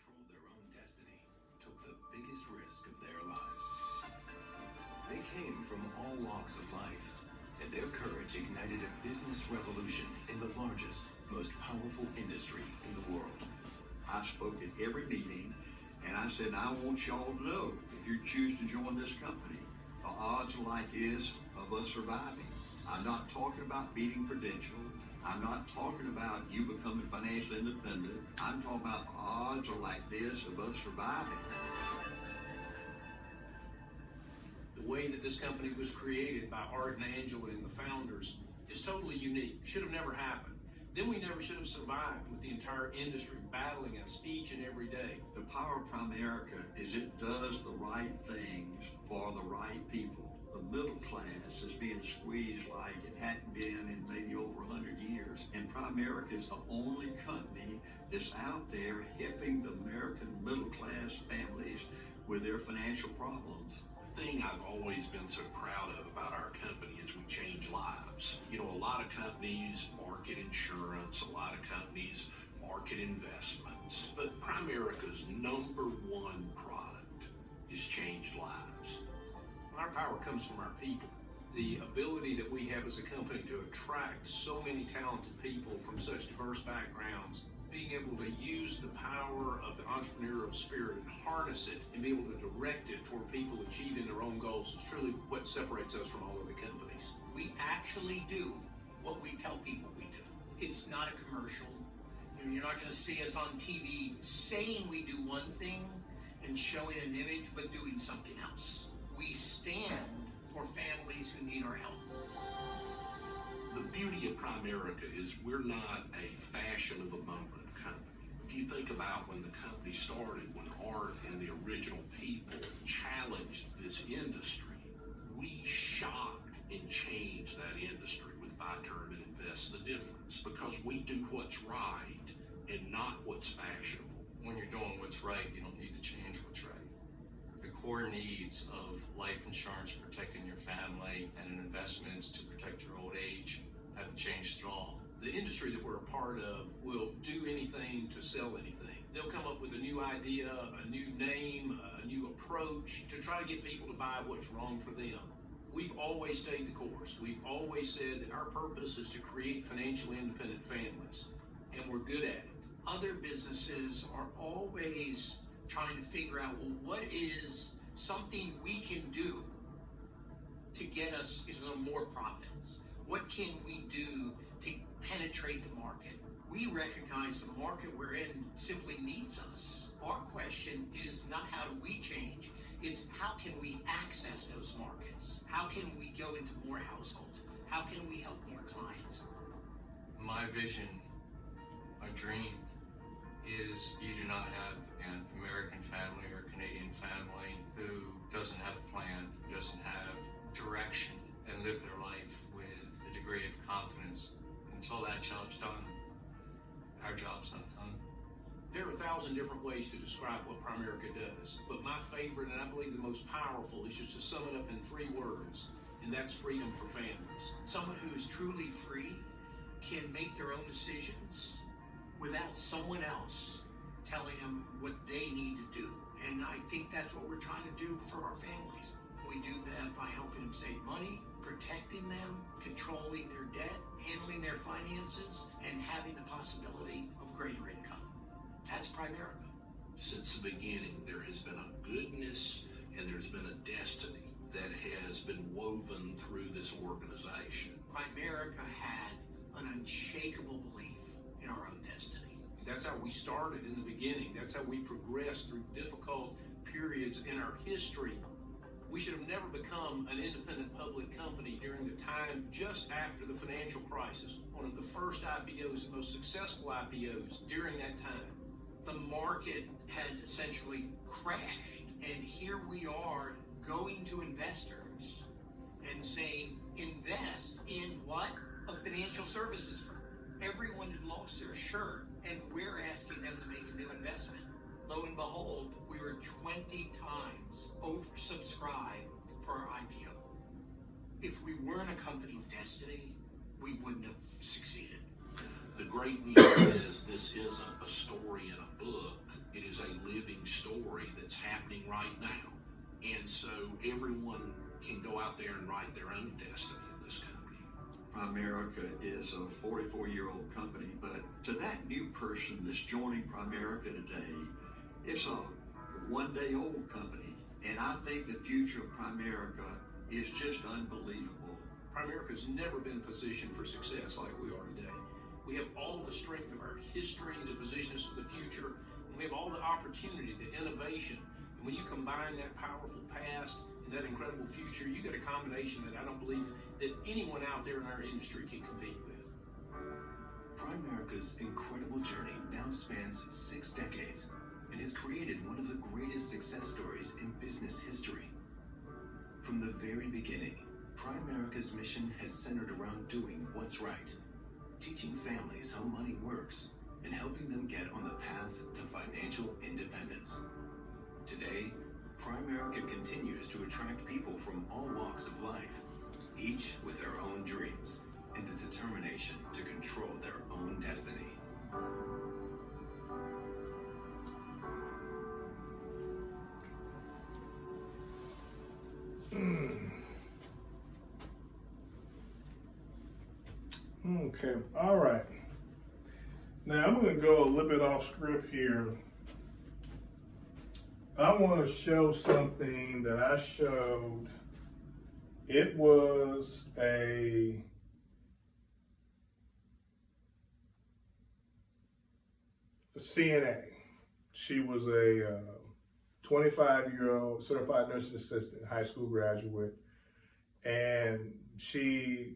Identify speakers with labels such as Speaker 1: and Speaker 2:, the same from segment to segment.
Speaker 1: control their own destiny took the biggest risk of their lives. They came from all walks of life, and their courage ignited a business revolution in the largest, most powerful industry in the world.
Speaker 2: I spoke at every meeting, and I said, I want y'all to know, if you choose to join this company, the odds are like is of us surviving. I'm not talking about beating credential. I'm not talking about you becoming financially independent. I'm talking about the odds are like this of us surviving.
Speaker 3: The way that this company was created by Art and Angela and the founders is totally unique. Should have never happened. Then we never should have survived with the entire industry battling us each and every day.
Speaker 2: The power of Primerica is it does the right things for the right people. The middle class is being squeezed like it hadn't been in maybe over 100 years. And Primerica is the only company that's out there helping the American middle class families with their financial problems.
Speaker 4: The thing I've always been so proud of about our company is we change lives. You know, a lot of companies market insurance, a lot of companies market investments, but Primerica's #1 product is changed lives.
Speaker 3: Our power comes from our people. The ability that we have as a company to attract so many talented people from such diverse backgrounds, being able to use the power of the entrepreneurial spirit and harness it and be able to direct it toward people achieving their own goals is truly what separates us from all other companies.
Speaker 5: We actually do what we tell people we do. It's not a commercial. You're not going to see us on TV saying we do one thing and showing an image, but doing something else. We stand for families who need our help.
Speaker 4: The beauty of Primerica is we're not a fashion of the moment company. If you think about when the company started, when Art and the original people challenged this industry, we shocked and changed that industry with Buy Term and Invest the Difference, because we do what's right and not what's fashionable.
Speaker 6: When you're doing what's right, you don't need to change what's right. The core needs of life insurance protecting your family and investments to protect your old age haven't changed at all.
Speaker 3: The industry that we're a part of will do anything to sell anything. They'll come up with a new idea, a new name, a new approach to try to get people to buy what's wrong for them. We've always stayed the course. We've always said that our purpose is to create financially independent families, and we're good at it.
Speaker 5: Other businesses are always trying to figure out, well, what is something we can do to get us some more profits? What can we do to penetrate the market? We recognize the market we're in simply needs us. Our question is not how do we change, it's how can we access those markets? How can we go into more households? How can we help more clients?
Speaker 6: My vision, my dream, is you do not have an American family or Canadian family who doesn't have a plan, doesn't have direction, and live their life with a degree of confidence. Until that job's done, our job's not done.
Speaker 3: There are 1,000 different ways to describe what Primerica does, but my favorite, and I believe the most powerful, is just to sum it up in 3 words, and that's freedom for families.
Speaker 5: Someone who is truly free can make their own decisions without someone else telling them what they need to do. And I think that's what we're trying to do for our families. We do that by helping them save money, protecting them, controlling their debt, handling their finances, and having the possibility of greater income. That's Primerica.
Speaker 4: Since the beginning, there has been a goodness and there's been a destiny that has been woven through this organization.
Speaker 5: Primerica had an unshakable belief in our own destiny.
Speaker 3: That's how we started in the beginning. That's how we progressed through difficult periods in our history. We should have never become an independent public company during the time just after the financial crisis, one of the first IPOs, the most successful IPOs during that time.
Speaker 5: The market had essentially crashed, and here we are going to investors and saying, invest in what? A financial services firm. Everyone had lost their shirt, and we're asking them to make a new investment. Lo and behold, we were 20 times oversubscribed for our IPO. If we weren't a company of destiny, we wouldn't have succeeded.
Speaker 4: The great news is this isn't a story in a book. It is a living story that's happening right now. And so everyone can go out there and write their own destiny in this company.
Speaker 2: Primerica is a 44-year-old company, but to that new person that's joining Primerica today, it's a one-day-old company. And I think the future of Primerica is just unbelievable.
Speaker 3: Primerica's never been positioned for success like we are today. We have all the strength of our history to position us for the future, and we have all the opportunity, the innovation. And when you combine that powerful past and that incredible future, you get a combination that I don't believe that anyone out there in our industry can compete with.
Speaker 1: Primerica's incredible journey now spans 6 decades and has created one of the greatest success stories in business history. From the very beginning, Primerica's mission has centered around doing what's right, teaching families how money works, and helping them get on the path to financial independence. Today, Primerica continues to attract people from all walks of life, each with their own dreams and the determination to control their own destiny.
Speaker 7: Okay, all right. Now I'm going to go a little bit off script here. I want to show something that I showed. It was a CNA. She was a 25-year-old certified nursing assistant, high school graduate, and she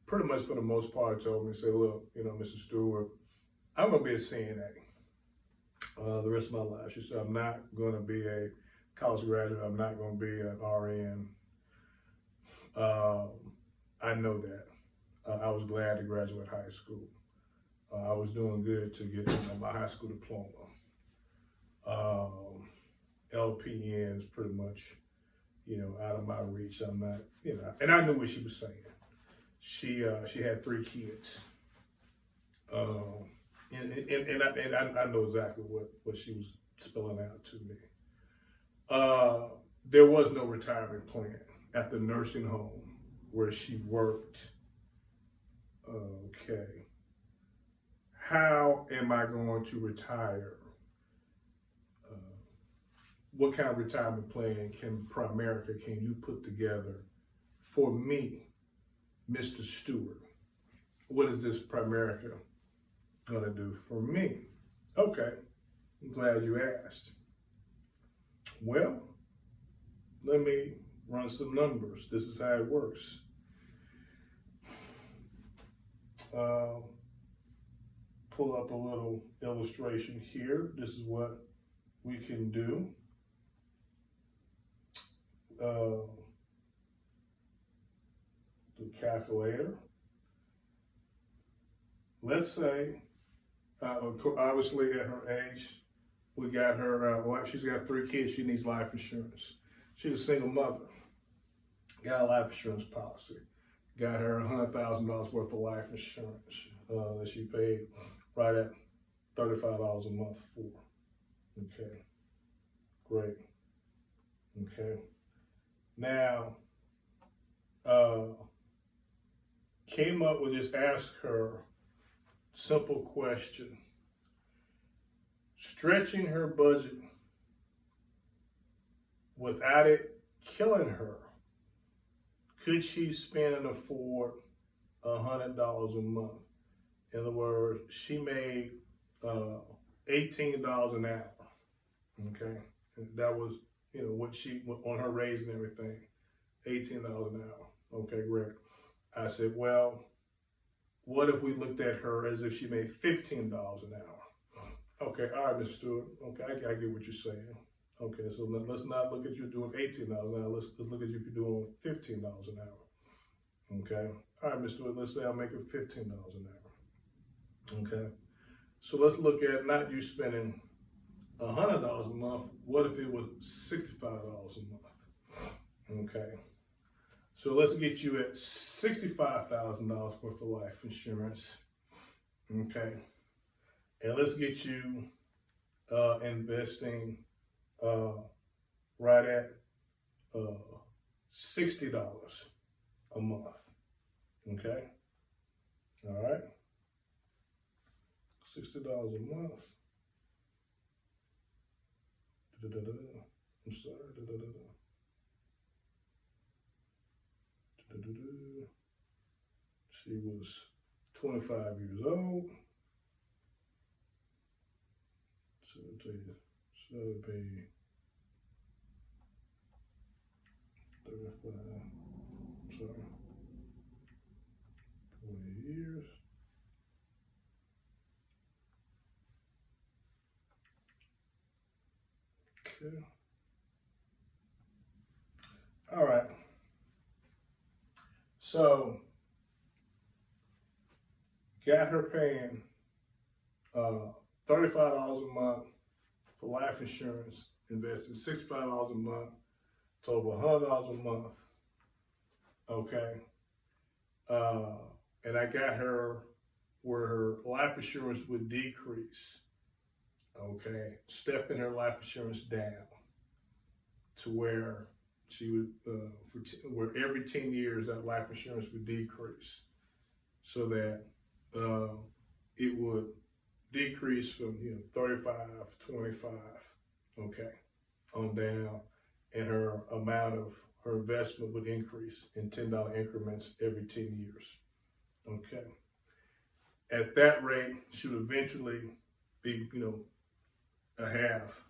Speaker 7: pretty much for the most part told me, say, look, Mr. Stewart, I'm going to be a CNA the rest of my life. She said, I'm not going to be a college graduate. I'm not going to be an RN. I know that. I was glad to graduate high school. I was doing good to get my high school diploma. LPN's pretty much, out of my reach. I'm not, and I knew what she was saying. She had 3 kids. And I know exactly what she was spelling out to me. There was no retirement plan at the nursing home where she worked. Okay. How am I going to retire? What kind of retirement plan can you put together for me, Mr. Stewart? What is this Primerica gonna do for me? Okay, I'm glad you asked. Well, let me run some numbers. This is how it works. Pull up a little illustration here. This is what we can do. The calculator. Let's say, obviously at her age, we got her, she's got 3 kids, she needs life insurance. She's a single mother, got a life insurance policy, got her $100,000 worth of life insurance that she paid right at $35 a month for. Okay, great. Okay, now, came up with just ask her simple question. Stretching her budget without it killing her, could she spend and afford $100 a month? In other words, she made $18 an hour. Okay, and that was what she on her raise and everything, $18 an hour. Okay, great. I said, well, what if we looked at her as if she made $15 an hour? Okay, all right, Mr. Stewart. Okay, I get what you're saying. Okay, so let's not look at you doing $18 an hour. Let's look at you if you're doing $15 an hour. Okay, all right, Mr. Stewart. Let's say I'm making $15 an hour. Okay, so let's look at not you spending $100 a month. What if it was $65 a month? Okay. So let's get you at $65,000 worth of life insurance, okay? And let's get you investing right at $60 a month. Okay? All right? $60 a month. I'm sorry. She was 25 years old. So I'll tell you, so that would be 35, sorry, 40 years. Okay. All right. So, got her paying $35 a month for life insurance, invested $65 a month, total $100 a month. Okay. And I got her where her life insurance would decrease. Okay. Stepping her life insurance down to where she would, where every 10 years that life insurance would decrease, so that it would decrease from 35, 25, okay, on down, and her amount of her investment would increase in $10 increments every 10 years, okay. At that rate, she would eventually be, a half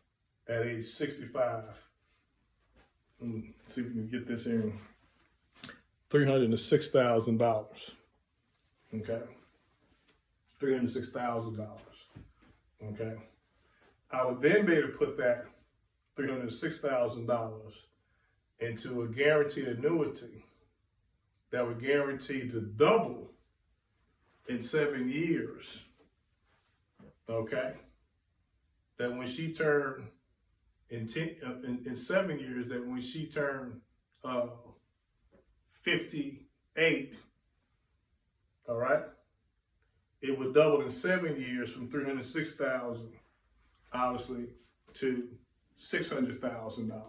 Speaker 7: at age 65. See if we can get this in. $306,000. Okay. $306,000. Okay. I would then be able to put that $306,000 into a guaranteed annuity that would guarantee to double in 7 years. Okay. That when she turned in 7 years, that when she turned 58, all right, it would double in 7 years from 306,000, obviously, to $600,000.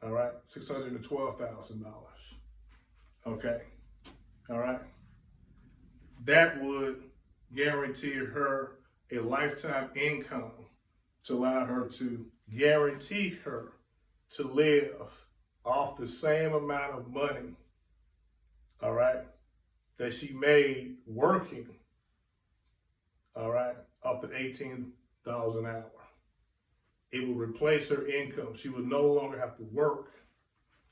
Speaker 7: All right, $612,000. Okay, all right. That would guarantee her a lifetime income to allow her to guarantee her to live off the same amount of money, all right, that she made working, all right, off the $18 an hour. It would replace her income. She would no longer have to work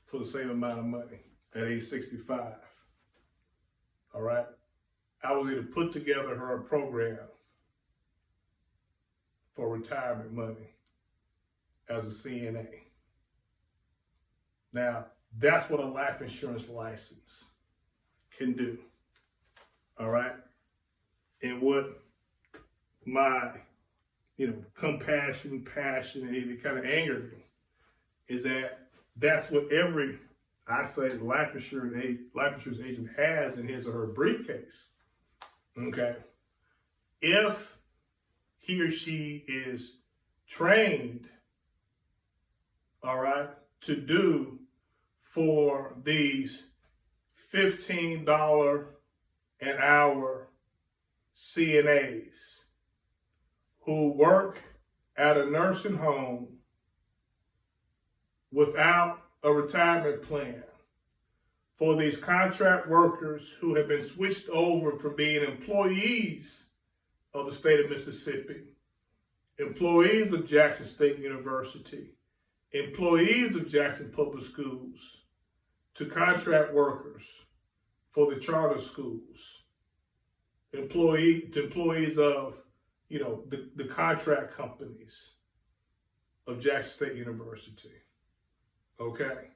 Speaker 7: for the same amount of money at age 65, all right. I was able to put together her a program for retirement money as a CNA. Now, that's what a life insurance license can do, all right? And what my, compassion, passion, and even kind of angered me is that that's what every, I say, life insurance agent has in his or her briefcase, okay? If he or she is trained, all right, to do for these $15 an hour CNAs who work at a nursing home without a retirement plan, for these contract workers who have been switched over from being employees of the state of Mississippi, employees of Jackson State University, employees of Jackson Public Schools, to contract workers for the charter schools, employees of, the contract companies of Jackson State University. Okay?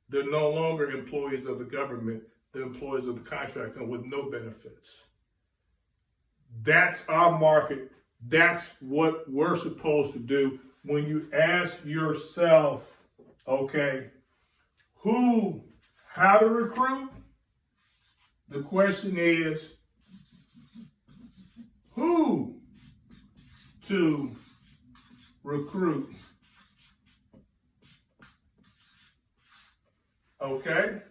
Speaker 7: They're no longer employees of the government, they're employees of the contract company with no benefits. That's our market. That's what we're supposed to do. When you ask yourself, okay, how to recruit? The question is, who to recruit. Okay?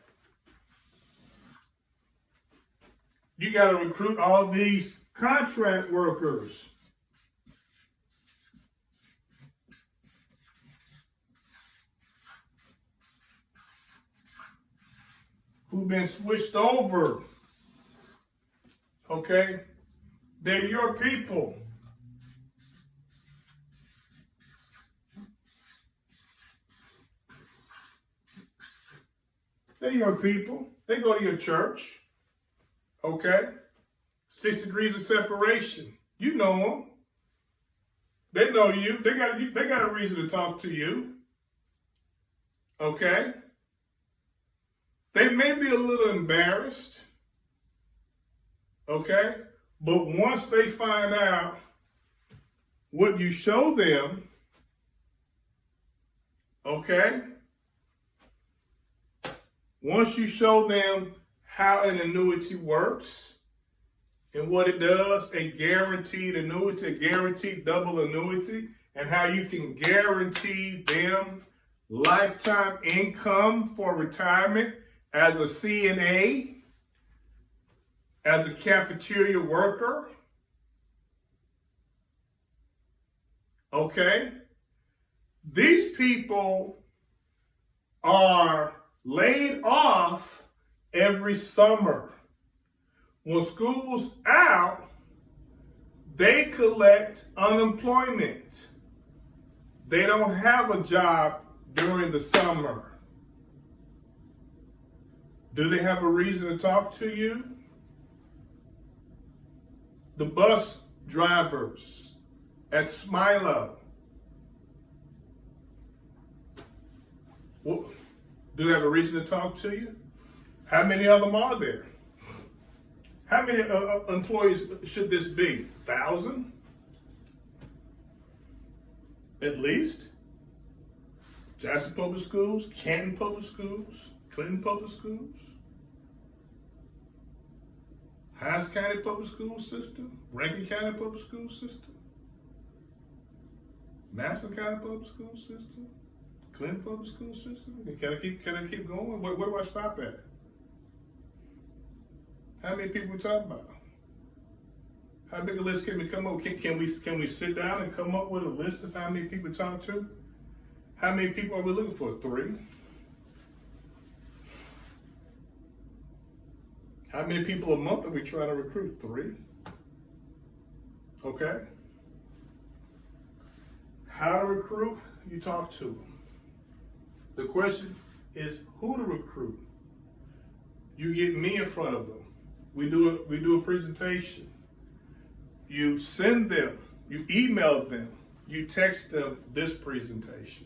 Speaker 7: You got to recruit all these contract workers. Who've been switched over. Okay? They're your people. They're your people. They go to your church. Okay? 6 degrees of separation. You know them. They know you. They got a reason to talk to you. Okay? They may be a little embarrassed. Okay? But once they find out what you show them, okay? Once you show them how an annuity works and what it does, a guaranteed annuity, a guaranteed double annuity, and how you can guarantee them lifetime income for retirement as a CNA, as a cafeteria worker, okay? These people are laid off every summer. When school's out, they collect unemployment. They don't have a job during the summer. Do they have a reason to talk to you? The bus drivers at Smilo. Well, do they have a reason to talk to you? How many of them are there? How many employees should this be? 1,000? At least? Jackson Public Schools, Canton Public Schools, Clinton Public Schools, Hines County Public School System, Rankin County Public School System, Madison County Public School System, Clinton Public School System. Can I keep going? Where do I stop at? How many people we talking about? How big a list can we come up? Can we sit down and come up with a list of how many people we talk to? How many people are we looking for? 3? How many people a month are we trying to recruit? 3? Okay. How to recruit? You talk to them. The question is who to recruit. You get me in front of them. We do a presentation. You send them, you email them, you text them this presentation.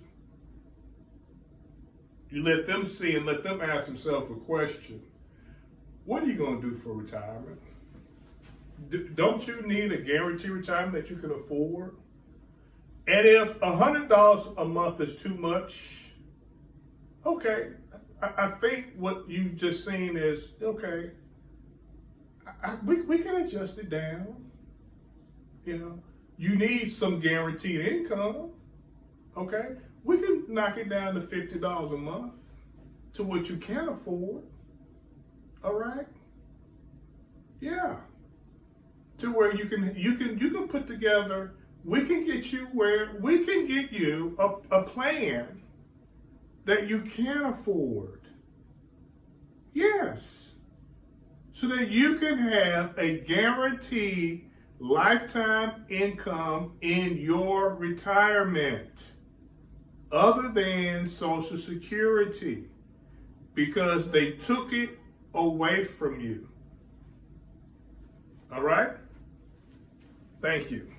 Speaker 7: You let them see and let them ask themselves a question. What are you going to do for retirement? Don't you need a guaranteed retirement that you can afford? And if $100 a month is too much, okay, I think what you've just seen is, okay, we can adjust it down. You know, you need some guaranteed income. Okay, we can knock it down to $50 a month to what you can afford. All right, yeah, to where you can put together. We can get you where we can get you a plan that you can afford. Yes, so that you can have a guaranteed lifetime income in your retirement other than Social Security because they took it away from you. All right? Thank you.